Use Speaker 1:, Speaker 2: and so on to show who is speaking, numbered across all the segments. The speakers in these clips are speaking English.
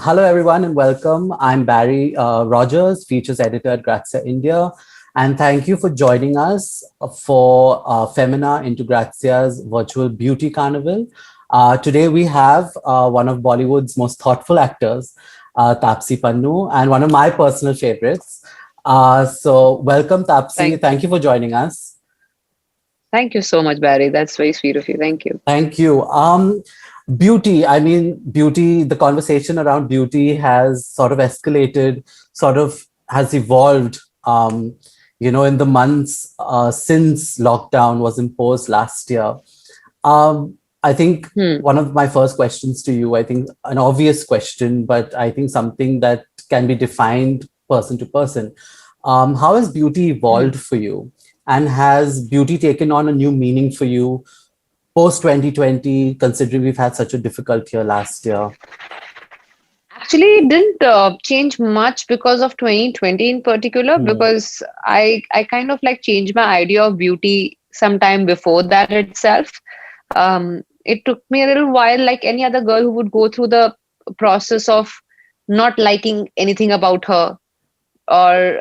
Speaker 1: Hello, everyone, and welcome. I'm Barry Rogers, features editor at Grazia India. And thank you for joining us for Femina into Grazia's virtual beauty carnival. Today, we have one of Bollywood's most thoughtful actors, Tapsi Pannu, and one of my personal favorites. Welcome, Tapsi.
Speaker 2: Thank you.
Speaker 1: Thank you for joining us.
Speaker 2: Thank you so much, Barry. That's very sweet of you. Thank you.
Speaker 1: Thank you. Beauty, I mean, beauty, the conversation around beauty has sort of escalated, sort of has evolved, in the months since lockdown was imposed last year. I think
Speaker 2: Hmm.
Speaker 1: one of my first questions to you, I think an obvious question, but I think something that can be defined person to person. How has beauty
Speaker 2: Hmm.
Speaker 1: evolved for you? And has beauty taken on a new meaning for you post 2020, considering we've had such a difficult year last year?
Speaker 2: Actually, it didn't change much because of 2020 in particular,
Speaker 1: Hmm.
Speaker 2: because I kind of like changed my idea of beauty sometime before that itself. It took me a little while, like any other girl who would go through the process of not liking anything about her, or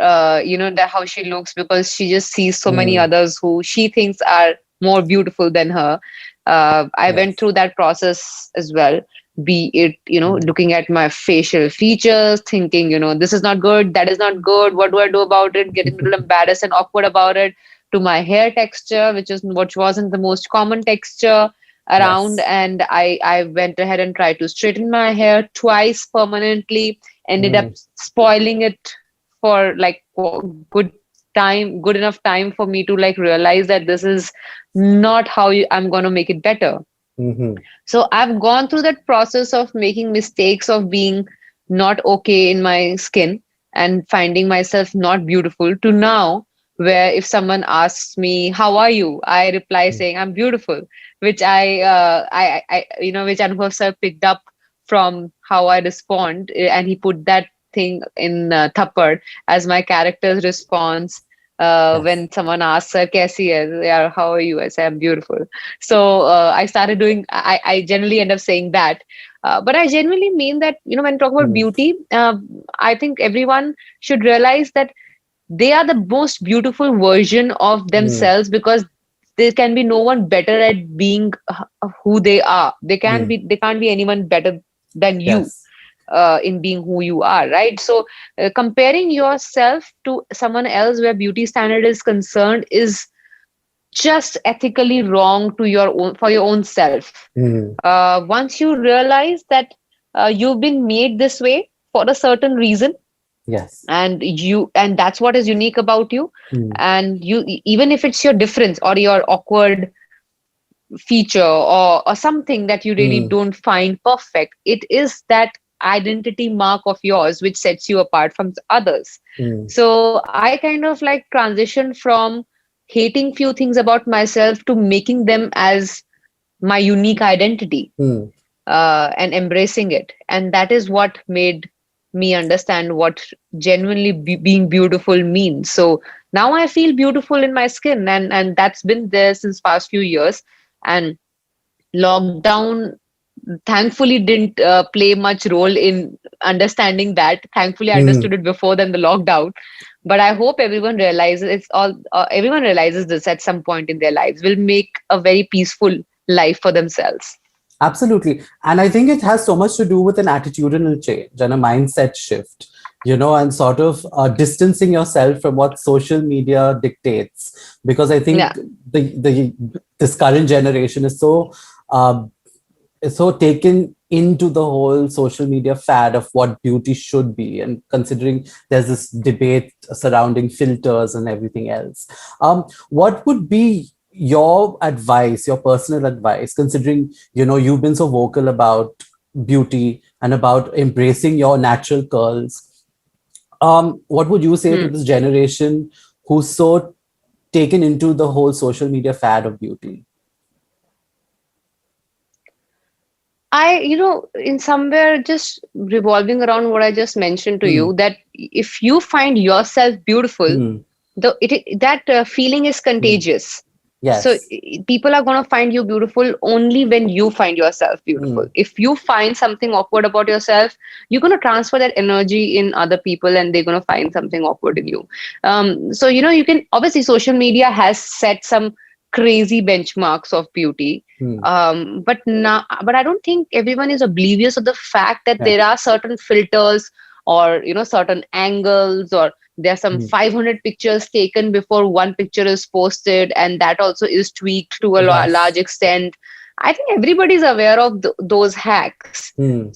Speaker 2: how she looks, because she just sees so many
Speaker 1: Hmm.
Speaker 2: others who she thinks are more beautiful than her. I went
Speaker 1: Yes.
Speaker 2: through that process as well, be it
Speaker 1: Hmm.
Speaker 2: looking at my facial features, thinking this is not good, that is not good, what do I do about it, getting a little embarrassed and awkward about it, to my hair texture, which wasn't the most common texture around.
Speaker 1: Yes.
Speaker 2: And I went ahead and tried to straighten my hair twice permanently, ended up
Speaker 1: Hmm.
Speaker 2: spoiling it for like good enough time for me to like realize that this is not how I'm going to make it better.
Speaker 1: Hmm.
Speaker 2: So I've gone through that process of making mistakes, of being not okay in my skin and finding myself not beautiful, to now where if someone asks me how are you, I reply saying I'm beautiful, which which Anubhav sir picked up from how I respond, and he put that thing in Thappad as my character's response.
Speaker 1: Yes.
Speaker 2: When someone asks her kaisi hai, yeah, how are you, I say I'm beautiful. So I started doing, I generally end up saying that. But I genuinely mean that, when talk about
Speaker 1: Hmm.
Speaker 2: beauty, I think everyone should realize that they are the most beautiful version of
Speaker 1: Hmm.
Speaker 2: themselves, because there can be no one better at being who they are.
Speaker 1: Hmm.
Speaker 2: They can't be anyone better than you
Speaker 1: Yes.
Speaker 2: in being who you are, right? So comparing yourself to someone else where beauty standard is concerned is just ethically wrong to your own, for your own self.
Speaker 1: Hmm.
Speaker 2: Once you realize that you've been made this way for a certain reason,
Speaker 1: Yes.
Speaker 2: and that's what is unique about you,
Speaker 1: Hmm.
Speaker 2: and even if it's your difference or your awkward feature, or something that you really
Speaker 1: Hmm.
Speaker 2: don't find perfect, it is that identity mark of yours which sets you apart from others.
Speaker 1: Hmm.
Speaker 2: So I kind of like transitioned from hating few things about myself to making them as my unique identity,
Speaker 1: Hmm.
Speaker 2: and embracing it. And that is what made me understand what genuinely being beautiful means. So now I feel beautiful in my skin, and that's been there since past few years. And lockdown thankfully didn't play much role in understanding that. Thankfully I
Speaker 1: Hmm.
Speaker 2: understood it before than the lockdown. But I hope everyone realizes, everyone realizes this at some point in their lives, will make a very peaceful life for themselves.
Speaker 1: Absolutely. And I think it has so much to do with an attitudinal change and a mindset shift, and sort of distancing yourself from what social media dictates. Because I
Speaker 2: Yeah.
Speaker 1: think this current generation uh, is so taken into the whole social media fad of what beauty should be, and considering there's this debate surrounding filters and everything else. What would be your advice, your personal advice, considering you've been so vocal about beauty and about embracing your natural curls? What would you say to
Speaker 2: Hmm.
Speaker 1: this generation who's so taken into the whole social media fad of beauty?
Speaker 2: In somewhere just revolving around what I just mentioned to
Speaker 1: Hmm.
Speaker 2: you, that if you find yourself beautiful,
Speaker 1: Hmm.
Speaker 2: that feeling is
Speaker 1: Hmm.
Speaker 2: contagious. So
Speaker 1: Yes.
Speaker 2: people are going to find you beautiful only when you find yourself beautiful.
Speaker 1: Mm.
Speaker 2: If you find something awkward about yourself, you're going to transfer that energy in other people, and they're going to find something awkward in you. So you can, obviously, social media has set some crazy benchmarks of beauty.
Speaker 1: Mm.
Speaker 2: But I don't think everyone is oblivious of the fact that
Speaker 1: Yeah.
Speaker 2: there are certain filters, or certain angles, or there are some
Speaker 1: Mm.
Speaker 2: 500 pictures taken before one picture is posted, and that also is tweaked to a large
Speaker 1: Yes.
Speaker 2: extent. I think everybody's aware of those hacks.
Speaker 1: Mm.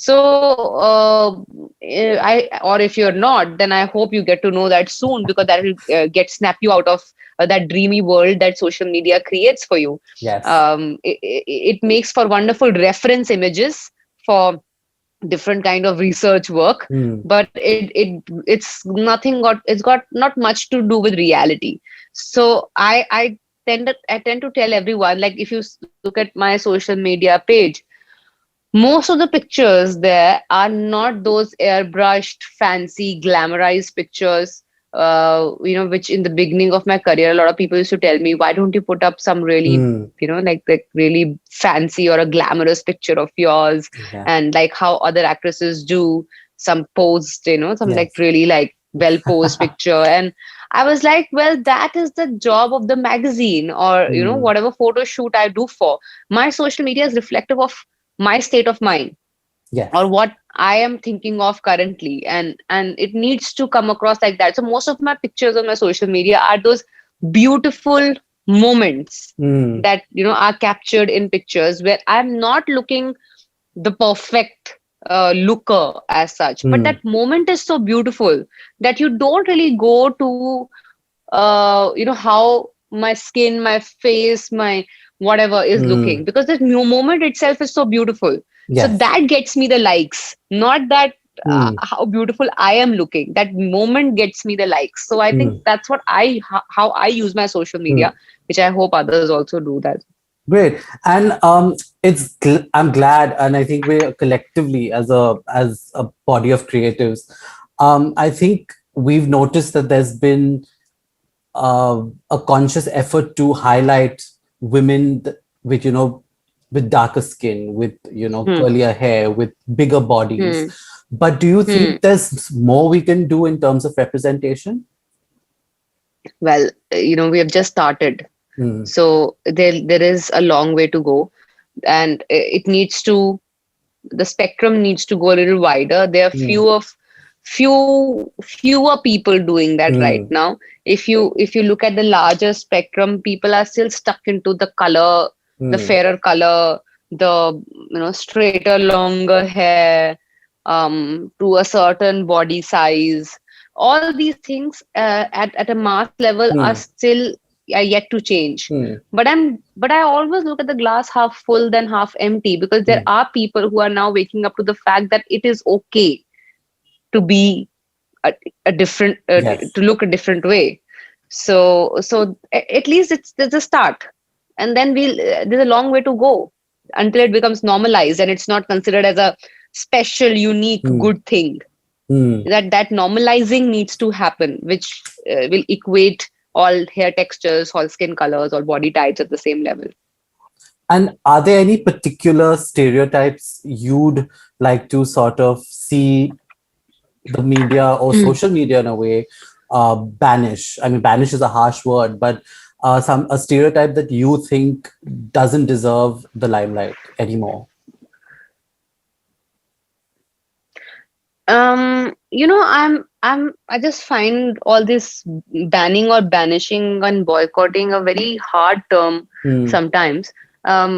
Speaker 2: Or if you're not, then I hope you get to know that soon, because that will get snap you out of that dreamy world that social media creates for you.
Speaker 1: Yes.
Speaker 2: It makes for wonderful reference images for different kind of research work,
Speaker 1: Mm.
Speaker 2: but it's got not much to do with reality. So I tend to tell everyone, like, if you look at my social media page, most of the pictures there are not those airbrushed, fancy, glamorized pictures. Which in the beginning of my career, a lot of people used to tell me, "Why don't you put up some really,
Speaker 1: Mm.
Speaker 2: like really fancy or a glamorous picture of yours?"
Speaker 1: Yeah.
Speaker 2: And like how other actresses do, some posed, some like
Speaker 1: Yes.
Speaker 2: really like well posed picture. And I was like, well, that is the job of the magazine, or
Speaker 1: Mm.
Speaker 2: whatever photo shoot I do for. My social media is reflective of my state of mind, or
Speaker 1: Yes.
Speaker 2: what I am thinking of currently, and it needs to come across like that. So most of my pictures on my social media are those beautiful moments
Speaker 1: Mm.
Speaker 2: that are captured in pictures, where I'm not looking the perfect looker as such, but
Speaker 1: Mm.
Speaker 2: that moment is so beautiful that you don't really go to how my skin, my face, my whatever is looking,
Speaker 1: Mm.
Speaker 2: because this new moment itself is so beautiful. So
Speaker 1: Yes.
Speaker 2: that gets me the likes, not that
Speaker 1: Mm.
Speaker 2: how beautiful I am looking. That moment gets me the likes. So I think
Speaker 1: Mm.
Speaker 2: that's how I use my social
Speaker 1: Mm.
Speaker 2: media, which I hope others also do that.
Speaker 1: Great. And I'm glad, and I think we're collectively as a body of creatives. I think we've noticed that there's been a conscious effort to highlight women with with darker skin, with
Speaker 2: Hmm.
Speaker 1: curlier hair, with bigger bodies.
Speaker 2: Hmm.
Speaker 1: But do you
Speaker 2: Hmm.
Speaker 1: think there's more we can do in terms of representation?
Speaker 2: Well, we have just started,
Speaker 1: Mm.
Speaker 2: so there is a long way to go, and it needs to the spectrum needs to go a little wider. There are
Speaker 1: Mm.
Speaker 2: fewer people doing that right
Speaker 1: Mm.
Speaker 2: now. If you look at the larger spectrum, people are still stuck into the color, the
Speaker 1: Mm.
Speaker 2: fairer color, the straighter, longer hair, to a certain body size. All these things at a mass level are
Speaker 1: Mm.
Speaker 2: still yet to change.
Speaker 1: Mm.
Speaker 2: But I always look at the glass half full than half empty, because there
Speaker 1: Mm.
Speaker 2: are people who are now waking up to the fact that it is okay to be a different
Speaker 1: Yes.
Speaker 2: to look a different way. So at least there's a start, and then there's a long way to go until it becomes normalized and it's not considered as a special, unique,
Speaker 1: Mm.
Speaker 2: good thing.
Speaker 1: Mm.
Speaker 2: That normalizing needs to happen, which will equate all hair textures, all skin colors, all body types at the same level.
Speaker 1: And are there any particular stereotypes you'd like to sort of see the media or social media in a way banish? I mean, banish is a harsh word, but some a stereotype that you think doesn't deserve the limelight anymore.
Speaker 2: I just find all this banning or banishing and boycotting a very hard term
Speaker 1: Hmm.
Speaker 2: sometimes. um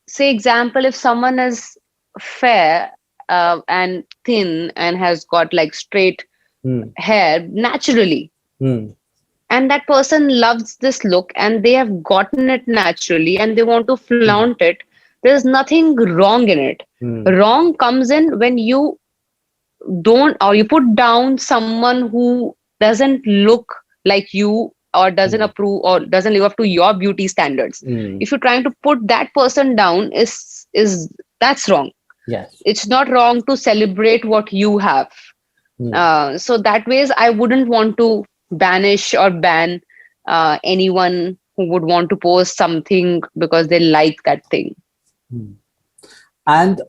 Speaker 2: Say example, if someone is fair and thin and has got like straight
Speaker 1: Hmm.
Speaker 2: hair naturally,
Speaker 1: Hmm.
Speaker 2: and that person loves this look and they have gotten it naturally and they want to
Speaker 1: Hmm.
Speaker 2: flaunt it, there's nothing wrong in it.
Speaker 1: Hmm.
Speaker 2: Wrong comes in when you don't, or you put down someone who doesn't look like you, or doesn't
Speaker 1: Hmm.
Speaker 2: approve, or doesn't live up to your beauty standards.
Speaker 1: Hmm.
Speaker 2: If you're trying to put that person down, is that's wrong.
Speaker 1: Yes.
Speaker 2: It's not wrong to celebrate what you have.
Speaker 1: Hmm.
Speaker 2: So that ways I wouldn't want to banish or ban anyone who would want to post something because they like that thing.
Speaker 1: Hmm. And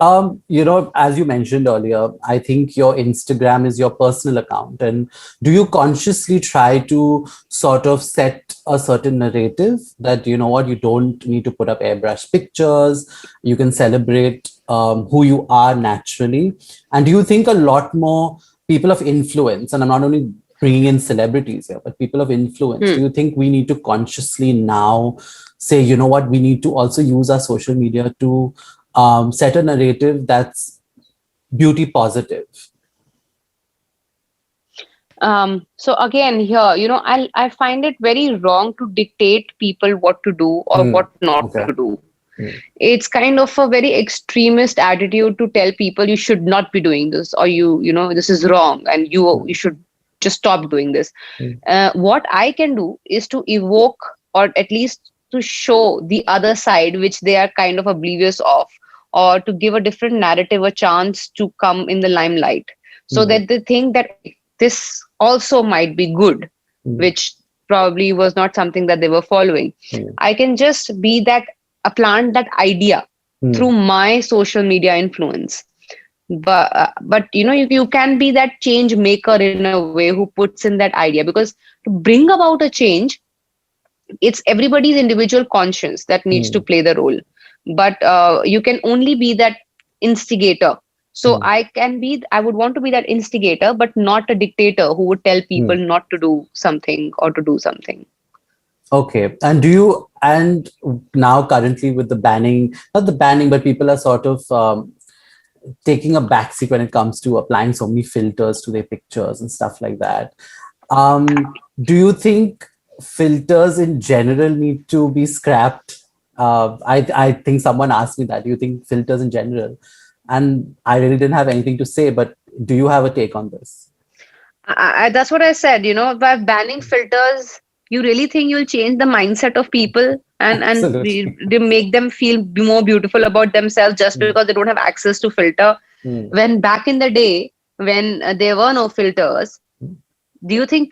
Speaker 1: as you mentioned earlier, I think your Instagram is your personal account. And do you consciously try to sort of set a certain narrative that, you know what, you don't need to put up airbrush pictures, you can celebrate who you are naturally? And do you think a lot more people of influence, and I'm not only bringing in celebrities here, but people of influence, do you think we need to consciously now say, you know what, we need to also use our social media to set a narrative that's beauty positive?
Speaker 2: So again, here, I find it very wrong to dictate people what to do or what not
Speaker 1: Okay.
Speaker 2: to do.
Speaker 1: Mm.
Speaker 2: It's kind of a very extremist attitude to tell people you should not be doing this, or this is wrong and you should just stop doing this.
Speaker 1: Mm.
Speaker 2: What I can do is to evoke, or at least to show the other side which they are kind of oblivious of, or to give a different narrative a chance to come in the limelight, so that they think that this also might be good, which probably was not something that they were following. I can just be that, plant that idea through my social media influence. But you can be that change maker in a way, who puts in that idea, because to bring about a change, it's everybody's individual conscience that needs to play the role. But you can only be that instigator. So I would want to be that instigator, but not a dictator who would tell people not to do something or to do something.
Speaker 1: Okay. And now currently with the banning, not the banning, but people are sort of taking a backseat when it comes to applying so many filters to their pictures and stuff like that. Do you think filters in general need to be scrapped? I think someone asked me that. Do you think filters in general? And I really didn't have anything to say, but do you have a take on this?
Speaker 2: That's what I said. By banning filters, you really think you'll change the mindset of people and they make them feel more beautiful about themselves just because they don't have access to filter? When back in the day, when there were no filters, do you think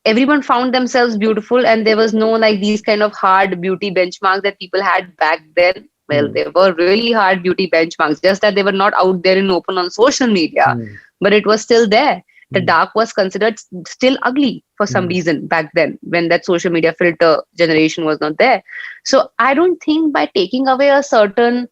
Speaker 2: everyone found themselves beautiful, and there was no like these kind of hard beauty benchmarks that people had back then? Well, they were really hard beauty benchmarks, just that they were not out there in open on social media, but it was still there. The dark was considered still ugly for some reason back then, when that social media filter generation was not there. So I don't think by taking away a certain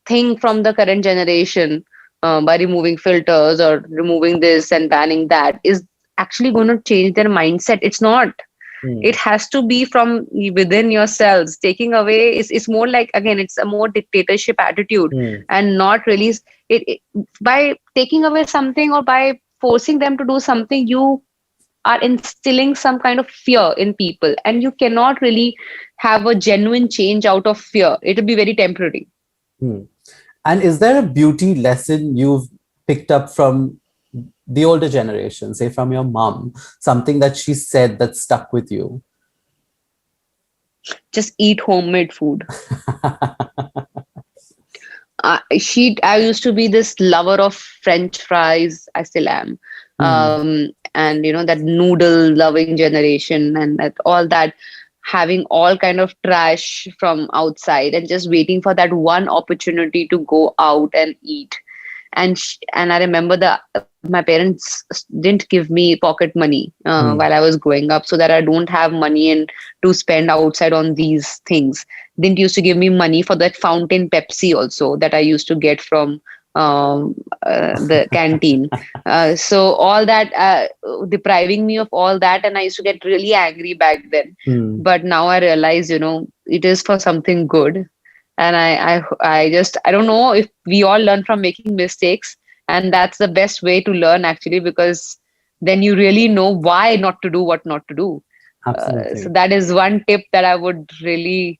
Speaker 2: thing from the current generation, by removing filters or removing this and banning that, is actually going to change their mindset. It's not. It has to be from within yourselves. Taking away is more like, again, it's a more dictatorship attitude, and not really by taking away something or by forcing them to do something, you are instilling some kind of fear in people, and you cannot really have a genuine change out of fear. It will be very temporary.
Speaker 1: And is there a beauty lesson you've picked up from the older generation, say from your mom, something that she said that stuck with you?
Speaker 2: Just eat homemade food. I used to be this lover of French fries. I still am. And that noodle loving generation, and that all that, having all kind of trash from outside and just waiting for that one opportunity to go out and eat. And I remember my parents didn't give me pocket money while I was growing up, so that I don't have money to spend outside on these things. Didn't used to give me money for that fountain Pepsi also that I used to get from the canteen. So all that, depriving me of all that, and I used to get really angry back then. But now I realize, it is for something good. And I don't know if we all learn from making mistakes, and that's the best way to learn, actually, because then you really know why not to do what not to do. So that is one tip that I'm really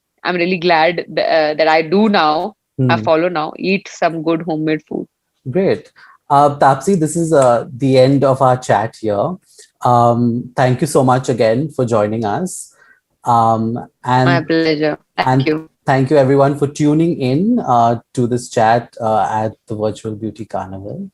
Speaker 2: glad that I do now. I follow now. Eat some good homemade food.
Speaker 1: Great. Taapsee, this is the end of our chat here. Thank you so much again for joining us. And
Speaker 2: my pleasure. Thank you.
Speaker 1: Thank you everyone for tuning in to this chat at the Virtual Beauty Carnival.